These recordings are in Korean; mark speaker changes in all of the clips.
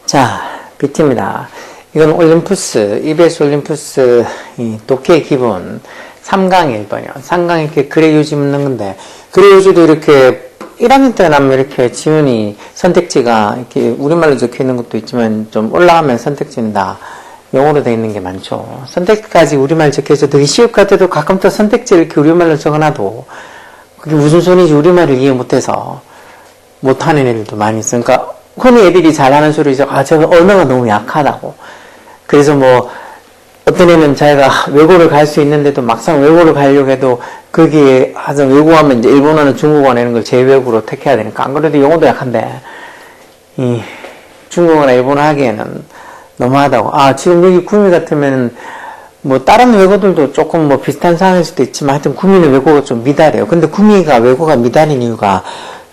Speaker 1: 자, BT입니다. 이건 올림푸스, EBS 올림푸스 독해 기본 3강 1번이요. 3강 이렇게 글의 유지 묻는 건데, 글의 유지도 이렇게 1학년 때 나면 이렇게 지문이 선택지가 이렇게 우리말로 적혀 있는 것도 있지만 좀 올라가면 선택지는 다 영어로 되어 있는 게 많죠. 선택지까지 우리말 적혀서 되게 쉬울 것 같아도 가끔 또 선택지를 이렇게 우리말로 적어놔도 그게 무슨 소리인지 우리말을 이해 못해서 못하는 애들도 많이 있어. 그러니까 흔히 애들이 잘하는 소리죠. 아, 제가 언어가 너무 약하다고. 그래서 뭐 어떤 애는 자기가 외고를 갈 수 있는데도 막상 외고를 가려고 해도 거기에 하여튼 외고하면 이제 일본어는 중국어 내는 걸 제외국으로 택해야 되니까 안 그래도 영어도 약한데 이 중국어나 일본어 하기에는 너무하다고. 아, 지금 여기 구미 같으면 뭐 다른 외고들도 조금 뭐 비슷한 상황일 수도 있지만 하여튼 구미는 외고가 좀 미달해요. 근데 구미가 외고가 미달인 이유가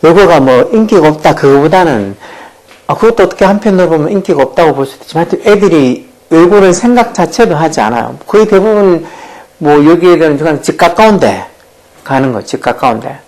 Speaker 1: 외고가 뭐 인기가 없다 그거보다는 그것도 어떻게 한편으로 보면 인기가 없다고 볼 수도 있지만 하여튼 애들이 외고를 생각 자체도 하지 않아요. 거의 대부분 뭐 여기에는 그냥 집 가까운데 가는 거, 집 가까운데.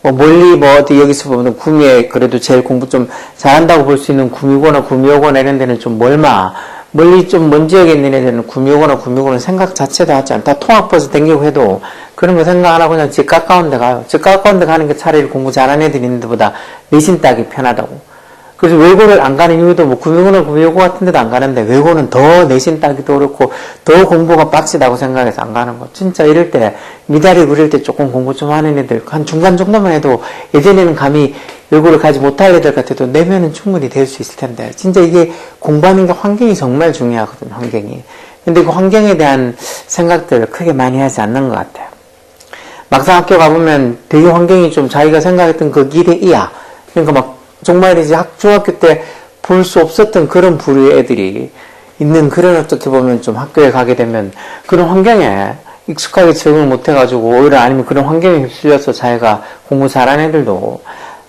Speaker 1: 뭐 멀리 뭐 어디 여기서 보면 구미에 그래도 제일 공부 좀 잘한다고 볼 수 있는 구미고나 구미호고나 이런 데는 좀 멀리 좀 먼 지역에 있는 애들은 구미호고나 구미고는 생각 자체도 하지 않다. 통학버스 댕기고 해도 그런 거 생각 안 하고 그냥 집 가까운 데 가요. 집 가까운 데 가는 게 차라리 공부 잘하는 애들이 있는 데보다 내신 따기 편하다고. 그래서 외고를 안 가는 이유도 뭐 구미고나 구미호고 같은 데도 안 가는데 외고는 더 내신 따기도 그렇고 더 공부가 빡시다고 생각해서 안 가는 거. 진짜 이럴 때 미달이 그릴 때 조금 공부 좀 하는 애들 한 중간 정도만 해도 예전에는 감히 외고를 가지 못할 애들 같아도 내면은 충분히 될 수 있을 텐데 진짜 이게 공부하는 게 환경이 정말 중요하거든요. 환경이. 근데 그 환경에 대한 생각들을 크게 많이 하지 않는 것 같아요. 막상 학교 가보면 되게 환경이 좀 자기가 생각했던 그 길에 이야. 그러니까 막 정말 이제 중학교 때 볼 수 없었던 그런 부류의 애들이 있는 그런 어떻게 보면 좀 학교에 가게 되면 그런 환경에 익숙하게 적응을 못해가지고 오히려 아니면 그런 환경에 휩쓸려서 자기가 공부 잘하는 애들도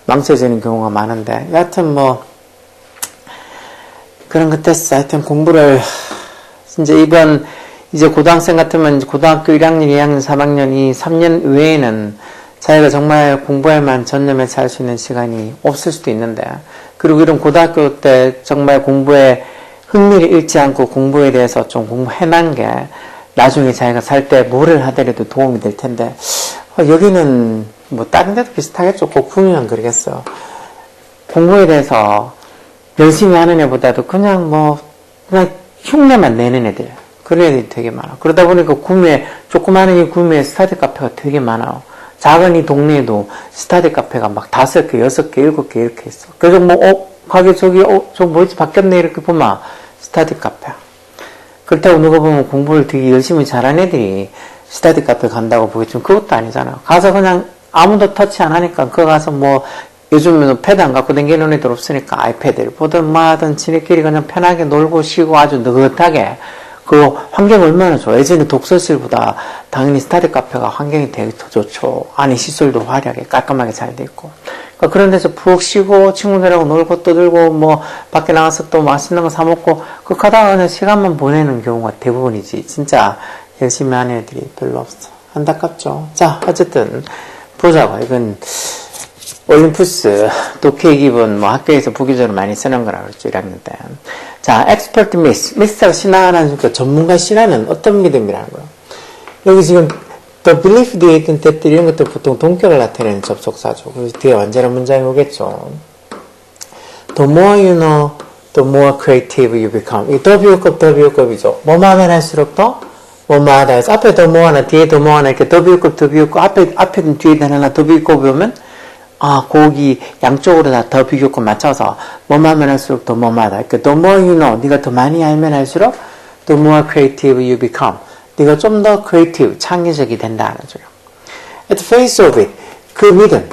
Speaker 1: 망쳐지는 경우가 많은데 여하튼 뭐 그런 것 됐어. 하여튼 공부를 이제 이번 이제 고등학생 같으면 고등학교 1학년, 2학년, 3학년 이 3년 외에는 자기가 정말 공부할 만 전념해서 할 수 있는 시간이 없을 수도 있는데 그리고 이런 고등학교 때 정말 공부에 흥미를 잃지 않고 공부에 대해서 좀 공부해난 게 나중에 자기가 살 때 뭐를 하더라도 도움이 될 텐데 여기는 뭐 다른 데도 비슷하겠죠. 꼭 구미만 그러겠어요. 공부에 대해서 열심히 하는 애보다도 그냥 흉내만 내는 애들 그런 애들이 되게 많아. 그러다 보니까 구미에 조그마한 이 구미에 스터디 카페가 되게 많아요. 작은 이 동네에도 스터디 카페가 막 5개, 6개, 7개 이렇게 있어. 그래서 가게 저 뭐지 바뀌었네 이렇게 보면 스터디 카페야. 그렇다고 누가 보면 공부를 되게 열심히 잘하는 애들이 스터디 카페 간다고 보겠지만 그것도 아니잖아요. 가서 그냥 아무도 터치 안 하니까 그거 가서 요즘은 패드 안 갖고 다니는 애들 없으니까 아이패드를 보든 뭐하든 지네끼리 그냥 편하게 놀고 쉬고 아주 느긋하게 그 환경 얼마나 좋아. 예전에 독서실보다 당연히 스터디 카페가 환경이 되게 더 좋죠. 안에 시설도 화려하게 깔끔하게 잘 돼 있고. 그러니까 그런 데서 푹 쉬고 친구들하고 놀고 떠들고 밖에 나가서 또 맛있는 거 사 먹고 그렇게 하다가 그냥 시간만 보내는 경우가 대부분이지. 진짜 열심히 하는 애들이 별로 없어. 안타깝죠. 자, 어쨌든 보자고. 이건 올림푸스 독해 기본 학교에서 부기적으로 많이 쓰는 거라 그랬죠. 1학년 때. 자, expert miss. miss하고 신하라는 순간 전문가 신하는 어떤 믿음이라는 거예요. 여기 지금 the belief 뒤에 있던 that 이런 것도 보통 동격을 나타내는 접속사죠. 그래서 뒤에 완전한 문장이 오겠죠. The more you know, the more creative you become. 이 더 비유급이죠. 뭐만 하면 할수록 더 뭐만 하다 해서 앞에 더 뭐 하나 뒤에 더 뭐 하나 이렇게 더 비유급 앞에든 뒤에든 하나 더 비유급 오면 거기 양쪽으로 다 더 비교급 맞춰서 뭐만 하면 할수록 더 뭐마다. 그러니까 the more you know, 네가 더 많이 알면 할수록 the more creative you become. 네가 좀 더 creative, 창의적이 된다는 소리야. At the face of it, 그 믿음,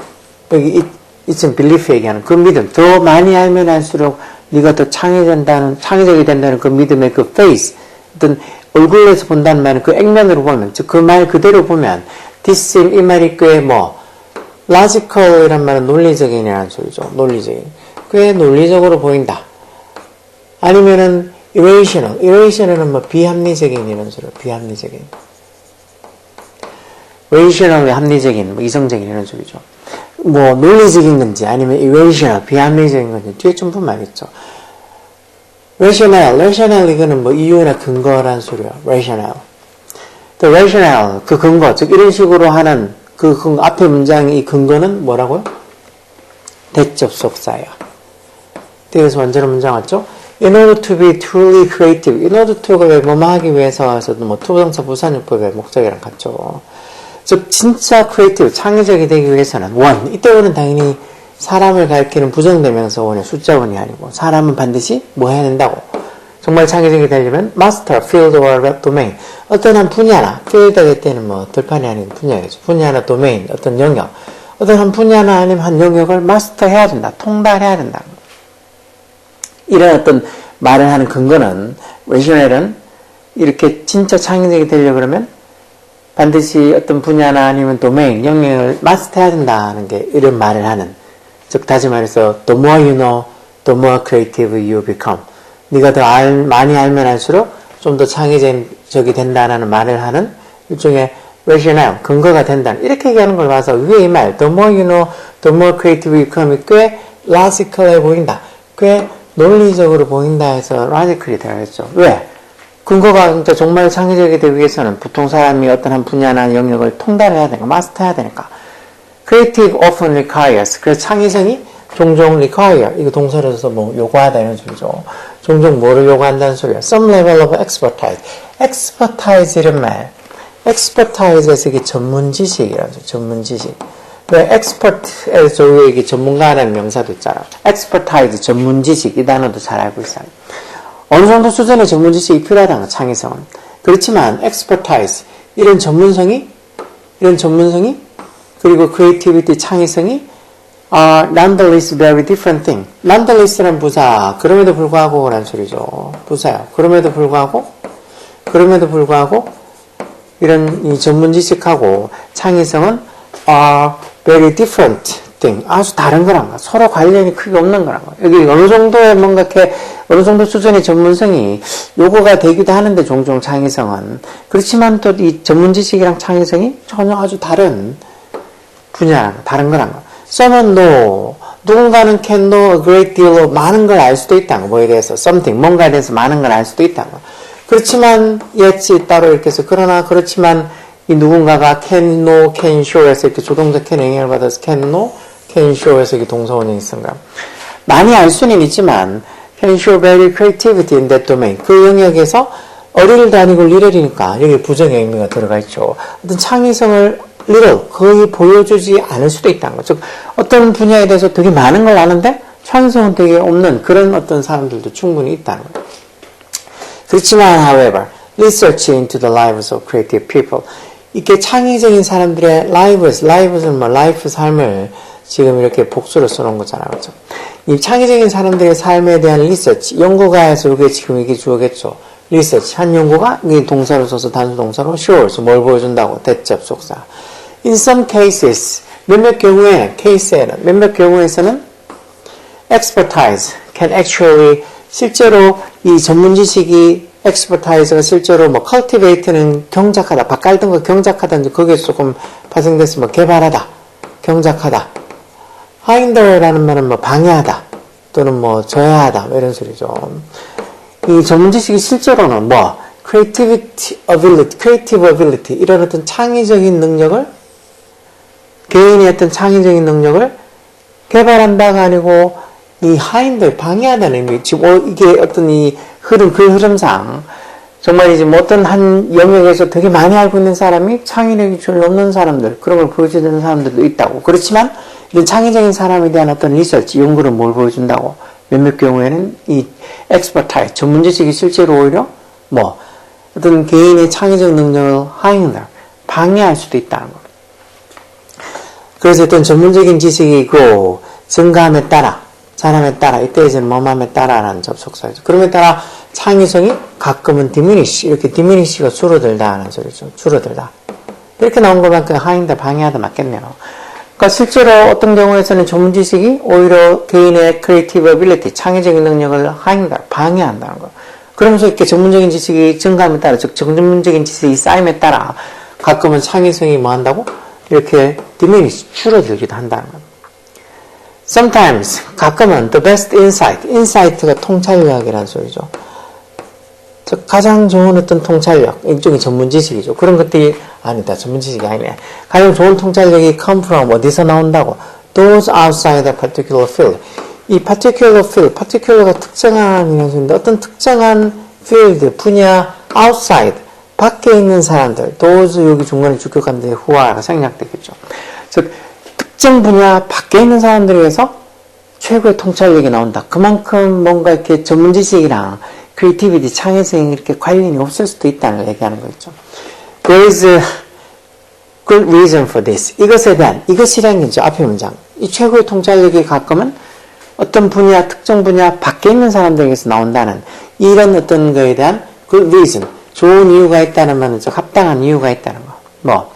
Speaker 1: 여기 이쯤 belief 얘기하는 그 믿음, 더 많이 알면 할수록 네가 더 창의적이 된다는 그 믿음의 그 face, 어떤 얼굴에서 본다는 말은 그 액면으로 보면, 즉 그 말 그대로 보면, this 이 말이 꽤 logical이란 말은 논리적인이라는 소리죠. 논리적인. 꽤 논리적으로 보인다. 아니면은 irrational은 비합리적인 이런 소리예요. 비합리적인. rationally 합리적인, 뭐 이성적인 이런 소리죠. 뭐 논리적인 건지 아니면 irrational, 비합리적인 건지 뒤에 좀 보면 알겠죠. rational 이거는 뭐 이유나 근거라는 소리야. rational. the rational 그 근거, 즉 이런 식으로 하는 그 근거, 앞에 문장의 이 근거는 뭐라고요? 대접속사야. 그래서 완전한 문장 왔죠? In order to be truly creative. In order to가 왜 뭐뭐 하기 위해서도 뭐 투부정사 부사용법의 목적이랑 같죠. 즉 진짜 creative, 창의적이 되기 위해서는 원, 이때 원은 당연히 사람을 가리키는 부정대명사 원의 숫자 원이 아니고 사람은 반드시 뭐 해야 된다고. 정말 창의적이 되려면 master, field or domain. 어떤 한 분야나, field가 때는 뭐 들판이 아닌 분야겠죠. 분야나 domain, 어떤 영역. 어떤 한 분야나 아니면 한 영역을 마스터해야 된다. 통달해야 된다. 이런 어떤 말을 하는 근거는 rational은 이렇게 진짜 창의적이 되려고 그러면 반드시 어떤 분야나 아니면 도메인, 영역을 마스터해야 된다는 게 이런 말을 하는. 즉 다시 말해서 the more you know, the more creative you become. 네가 더 많이 알면 알수록 좀 더 창의적이 된다는 말을 하는 일종의 rationale, 근거가 된다는 이렇게 얘기하는 걸 봐서 위에 이 말 the more you know, the more creative you become이 꽤 logical해 보인다. 꽤 논리적으로 보인다 해서 logically 되어있죠. 왜? 근거가 정말 창의적이 되기 위해서는 보통 사람이 어떤 한 분야나 영역을 통달해야 되니까, 마스터해야 되니까. creative often requires. 그래서 창의성이 종종 require. 이거 동사로 써서 뭐 요구하다 이런 소리죠. 종종 뭐를 요구한다는 소리야. some level of expertise. expertise 이런 말. expertise에서 이게 전문 지식이라는 소리. 전문 지식. 왜 expert에서 이게 전문가라는 명사도 있잖아. expertise, 전문 지식. 이 단어도 잘 알고 있어요. 어느 정도 수준의 전문 지식이 필요하다는 거, 창의성은. 그렇지만 expertise, 이런 전문성이 그리고 creativity, 창의성이 are nonetheless very different thing. nonetheless라는 부사, 그럼에도 불구하고 라는 소리죠. 부사요. 그럼에도 불구하고 이런 이 전문 지식하고 창의성은 are very different thing. 아주 다른 거란 거야. 서로 관련이 크게 없는 거란 거야. 여기 어느 정도의 뭔가 이렇게 어느 정도 수준의 전문성이 요구가 되기도 하는데 종종 창의성은 그렇지만 또 이 전문 지식이랑 창의성이 전혀 아주 다른 분야란 거, 다른 거란 거. Someone know. 누군가는 can know a great deal of 많은 걸 알 수도 있다는 거. 뭐에 대해서 something, 뭔가에 대해서 많은 걸 알 수도 있다는 거. 그렇지만 yet이 따로 이렇게 해서 그러나 그렇지만 이 누군가가 can know, can show에서 이렇게 조동사 can 영향을 받아서 can know, can show에서 이게 동사 원형이 쓴 거야. 많이 알 수는 있지만 can show very creativity in that domain. 그 영역에서 어리를 다니고 리럴이니까 여기 부정의 의미가 들어가 있죠. 어떤 창의성을 little, 거의 보여주지 않을 수도 있다는 거죠. 즉 어떤 분야에 대해서 되게 많은 걸 아는데 창의성은 되게 없는 그런 어떤 사람들도 충분히 있다는 거예요. 그렇지만 however, research into the lives of creative people. 이렇게 창의적인 사람들의 lives는 뭐 life 삶을 지금 이렇게 복수로 써놓은 거잖아요. 그렇죠? 이 창의적인 사람들의 삶에 대한 research, 연구가 해서 이게 지금 이게 주어겠죠. research, 한 연구가 이 동사로 써서 단수 동사로 shows, 뭘 보여준다고, 대접, 속사. In some cases, 몇몇 경우에서는 expertise can actually, 실제로 이 전문 지식이 expertise가 실제로 뭐 cultivate는 경작하다, 바깔던 거 경작하다든지 거기에 조금 파생됐으면 개발하다, 경작하다. hinder라는 말은 뭐 방해하다, 또는 뭐 저해하다, 이런 소리죠. 이 전문 지식이 실제로는 뭐 creative ability, 이런 어떤 창의적인 능력을 개인의 어떤 창의적인 능력을 개발한다가 아니고 이 hinder, 방해하다는 의미. 지금 이게 어떤 이 그 흐름상 정말 이제 뭐 어떤 한 영역에서 되게 많이 알고 있는 사람이 창의력이 전혀 없는 사람들, 그런 걸 보여주는 사람들도 있다고. 그렇지만 이런 창의적인 사람에 대한 어떤 리서치, 연구는 뭘 보여준다고. 몇몇 경우에는 이 expertise, 전문 지식이 실제로 오히려 뭐 어떤 개인의 창의적 능력을 hinder, 방해할 수도 있다는 거. 그래서 어떤 전문적인 지식이 grow, 증가함에 따라, 자람에 따라, 이때에서는 뭐함에 따라라는 접속사죠. 그럼에 따라 창의성이 가끔은 diminish, 이렇게 diminish가 줄어들다 하는 소리죠. 줄어들다. 이렇게 나온 것만큼 hinder, 방해하다 맞겠네요. 그러니까 실제로 어떤 경우에서는 전문 지식이 오히려 개인의 creative ability, 창의적인 능력을 hinder, 방해한다는 거. 그러면서 이렇게 전문적인 지식이 증가함에 따라, 즉 전문적인 지식이 쌓임에 따라 가끔은 창의성이 뭐 한다고? 이렇게 diminish, 줄어들기도 한다는 겁니다. Sometimes, 가끔은 the best insight, insight가 통찰력이라는 소리죠. 즉, 가장 좋은 어떤 통찰력, 일종의 전문 지식이죠. 그런 것들이, 아니다, 전문 지식이 아니네. 가장 좋은 통찰력이 come from, 어디서 나온다고? Those outside a particular field. 이 particular field, particular가 특정한 이라는 소리인데, 어떤 특정한 field, 분야, outside, 밖에 있는 사람들, those 여기 중간에 주격한데 who가 생략되겠죠. 즉, 특정 분야 밖에 있는 사람들에게서 최고의 통찰력이 나온다. 그만큼 뭔가 이렇게 전문 지식이랑 크리에이티비티, 창의성이 이렇게 관련이 없을 수도 있다는 걸 얘기하는 거죠. There is a good reason for this. 이것에 대한, 이것이라는 게죠. 앞에 문장. 이 최고의 통찰력이 가끔은 어떤 분야, 특정 분야 밖에 있는 사람들에게서 나온다는 이런 어떤 거에 대한 good reason. 좋은 이유가 있다는 말은 즉 합당한 이유가 있다는 거. 뭐,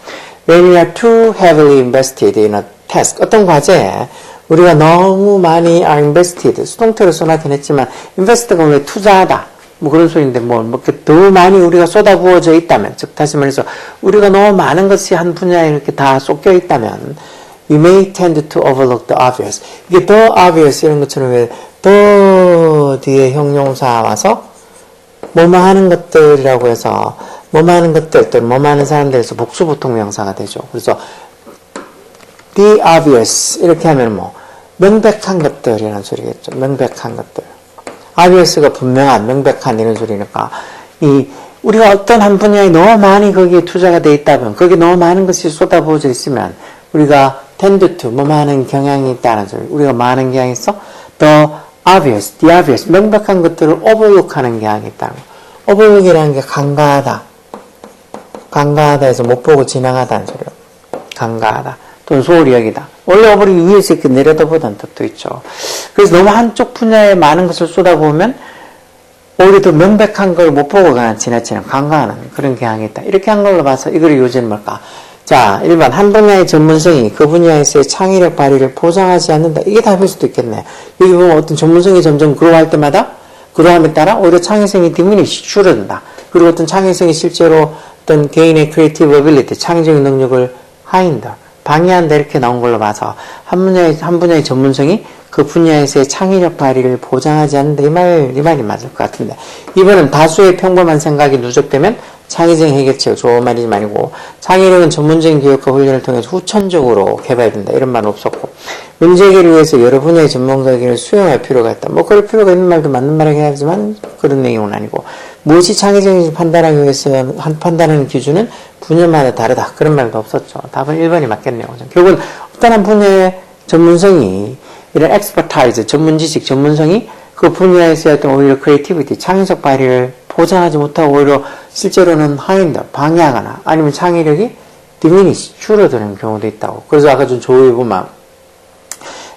Speaker 1: when we are too heavily invested in a task. 어떤 과제에 우리가 너무 많이 are invested. 수동태로 써놨긴 했지만, invest가 원래 투자하다. 뭐 그런 소리인데, 더 많이 우리가 쏟아부어져 있다면, 즉, 다시 말해서, 우리가 너무 많은 것이 한 분야에 이렇게 다 쏟겨 있다면, we may tend to overlook the obvious. 이게 the obvious 이런 것처럼 왜, the 뒤에 형용사 와서, 뭐뭐 하는 것들이라고 해서, 뭐뭐 하는 것들, 또는 뭐뭐 하는 사람들에서 복수보통 명사가 되죠. 그래서, the obvious, 이렇게 하면 명백한 것들이라는 소리겠죠. 명백한 것들. obvious가 분명한, 명백한 이런 소리니까, 우리가 어떤 한 분야에 너무 많이 거기에 투자가 돼 있다면, 거기에 너무 많은 것이 쏟아부어져 있으면, 우리가 tend to, 뭐뭐 하는 경향이 있다는 소리. 우리가 많은 경향이 있어? the obvious, 명백한 것들을 overlook하는 경향이 있다는 거. overlook이라는 게 간과하다. 간과하다 해서 못 보고 지나가다는 소리요. 간과하다. 또는 소홀히 여기다. 원래 overlook 위에서 이렇게 내려다보다는 뜻도 있죠. 그래서 너무 한쪽 분야에 많은 것을 쏟아부으면 오히려 더 명백한 걸 못 보고 그냥 지나치는 간과하는 그런 경향이 있다. 이렇게 한 걸로 봐서 이거를 요지는 뭘까? 자, 1번 한 분야의 전문성이 그 분야에서의 창의력 발휘를 보장하지 않는다. 이게 답일 수도 있겠네. 여기 보면 어떤 전문성이 점점 그로할 때마다 그러함에 따라 오히려 창의성이 diminish, 줄어든다. 그리고 어떤 창의성이 실제로 어떤 개인의 creative ability, 창의적인 능력을 hinder, 방해한다 이렇게 나온 걸로 봐서 한 분야의 전문성이 그 분야에서의 창의력 발휘를 보장하지 않는다. 이 말이 맞을 것 같은데. 이번은 다수의 평범한 생각이 누적되면 창의적인 해결책을 좋은 말이지 말고 창의력은 전문적인 교육과 훈련을 통해서 후천적으로 개발된다. 이런 말은 없었고 문제 해결을 위해서 여러 분야의 전문가에게 수용할 필요가 있다. 그럴 필요가 있는 말도 맞는 말이긴 하지만 그런 내용은 아니고 무엇이 창의적인지 판단하기 위해서 판단하는 기준은 분야마다 다르다. 그런 말도 없었죠. 답은 1번이 맞겠네요. 결국은 어떤 한 분야의 전문성이 이런 expertise, 전문지식, 전문성이 그 분야에서의 어떤 오히려 creativity, 창의적 발휘를 보장하지 못하고 오히려 실제로는 hinder, 방해하거나 아니면 창의력이 diminish, 줄어드는 경우도 있다고. 그래서 아까 좀 조의 보면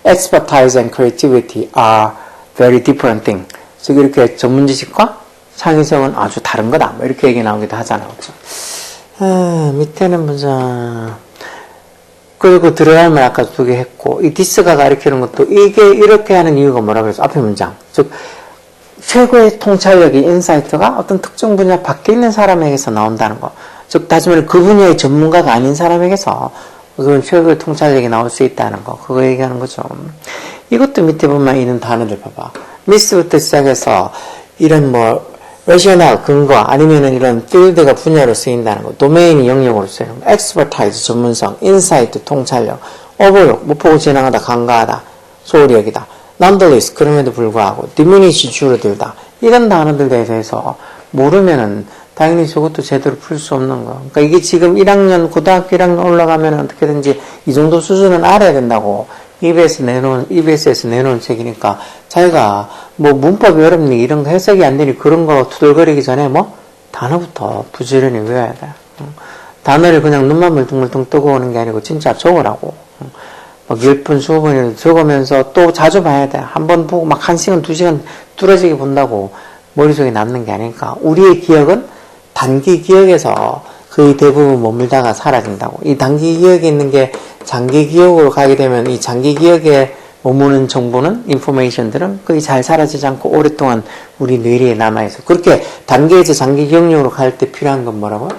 Speaker 1: expertise and creativity are very different things. 즉 이렇게 전문지식과 창의성은 아주 다른 거다. 이렇게 얘기 나오기도 하잖아요. 그렇죠? 밑에는 보자. 그리고 들어갈 말 아까 2개 했고 이 디스가 가리키는 것도 이게 이렇게 하는 이유가 뭐라고 해서 앞에 문장. 즉 최고의 통찰력이 인사이트가 어떤 특정 분야 밖에 있는 사람에게서 나온다는 거. 즉 다시 말해 그 분야의 전문가가 아닌 사람에게서 그건 최고의 통찰력이 나올 수 있다는 거. 그거 얘기하는 거죠. 이것도 밑에 보면 있는 단어들 봐봐. 미스부터 시작해서 이런 rational, 근거, 아니면은 이런 필드가 분야로 쓰인다는 거. 도메인이 영역으로 쓰이는 거. expertise, 전문성, insight, 통찰력, overlook, 못 보고 지나가다, 간과하다, 소홀히 여기다. nonetheless, 그럼에도 불구하고, diminish, 줄어들다. 이런 단어들에 대해서 모르면은 당연히 저것도 제대로 풀 수 없는 거. 그러니까 이게 지금 1학년, 고등학교 1학년 올라가면 어떻게든지 이 정도 수준은 알아야 된다고 EBS에서 내놓은 책이니까 자기가 문법이 어렵니 이런 거 해석이 안 되니 그런 거 투덜거리기 전에 단어부터 부지런히 외워야 돼. 단어를 그냥 눈만 물뚱물뚱 뜨고 오는 게 아니고 진짜 적으라고. 10분, 20번이라도 적으면서 또 자주 봐야 돼. 한 번 보고 1시간, 2시간 뚫어지게 본다고 머릿속에 남는 게 아니니까 우리의 기억은 단기 기억에서 거의 대부분 머물다가 사라진다고. 이 단기 기억에 있는 게 장기 기억으로 가게 되면 이 장기 기억에 머무는 정보는, 인포메이션들은 거의 잘 사라지지 않고 오랫동안 우리 뇌리에 남아있어. 그렇게 단기에서 장기 기억력으로 갈 때 필요한 건 뭐라고요?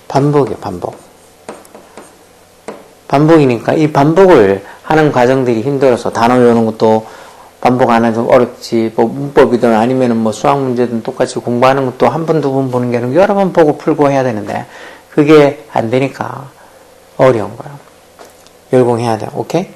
Speaker 1: 반복이에요, 반복. 반복이니까 이 반복을 하는 과정들이 힘들어서 단어 외우는 것도 반복 안 해도 어렵지, 뭐 문법이든 아니면은 뭐 수학 문제든 똑같이 공부하는 것도 한 번, 두 번 보는 게 아니라 여러 번 보고 풀고 해야 되는데 그게 안 되니까 어려운 거야. 열공해야 돼. 오케이?